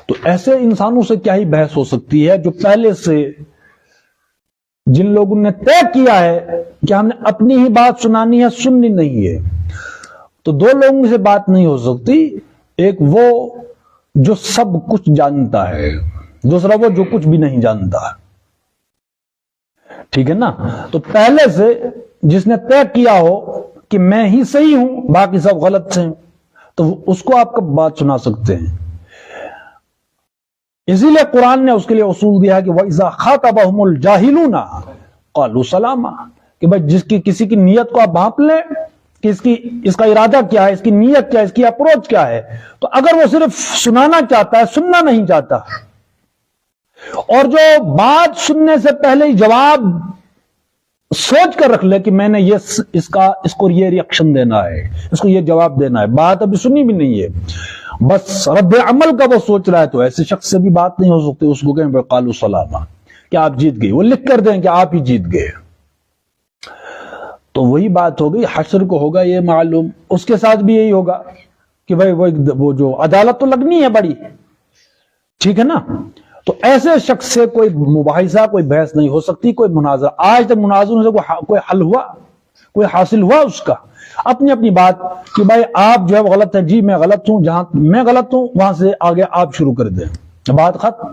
تو ایسے انسانوں سے کیا ہی بحث ہو سکتی ہے جو پہلے سے جن لوگوں نے طے کیا ہے کہ ہم نے اپنی ہی بات سنانی ہے، سننی نہیں ہے. تو دو لوگوں سے بات نہیں ہو سکتی، ایک وہ جو سب کچھ جانتا ہے، دوسرا وہ جو کچھ بھی نہیں جانتا. ٹھیک ہے نا؟ تو پہلے سے جس نے طے کیا ہو کہ میں ہی صحیح ہوں، باقی سب غلط ہیں، تو اس کو آپ کب بات سنا سکتے ہیں؟ اسی لیے قرآن نے اس کے لیے اصول دیا ہے کہ وَإِذَا خَاطَبَهُمُ الْجَاهِلُونَ قَالُوا سَلَامًا، کہ بھائی جس کی کسی کی نیت کو آپ بھانپ لیں کہ اس کا ارادہ کیا ہے، اس کی نیت کیا ہے، اس کی اپروچ کیا ہے، تو اگر وہ صرف سنانا چاہتا ہے، سننا نہیں چاہتا، اور جو بات سننے سے پہلے ہی جواب سوچ کر رکھ لے کہ میں نے اس کو یہ ری ایکشن دینا ہے، اس کو یہ جواب دینا ہے، بات ابھی سنی بھی نہیں ہے، بس رد عمل کا وہ سوچ رہا ہے، تو ایسے شخص سے بھی بات نہیں ہو سکتی. اس کو کہیں بے قالوا سلاما کہ آپ جیت گئے، وہ لکھ کر دیں کہ آپ ہی جیت گئے. تو وہی بات ہوگی، حشر کو ہوگا یہ معلوم، اس کے ساتھ بھی یہی ہوگا کہ بھائی وہ جو عدالت تو لگنی ہے بڑی، ٹھیک ہے نا؟ تو ایسے شخص سے کوئی مباحثہ، کوئی بحث نہیں ہو سکتی، کوئی مناظرہ. آج تک مناظروں سے کوئی حل ہوا، کوئی حاصل ہوا اس کا؟ اپنی اپنی بات کہ بھائی آپ جو ہے وہ غلط ہے، جی میں غلط ہوں، جہاں میں غلط ہوں وہاں سے آگے آپ شروع کر دیں، بات ختم.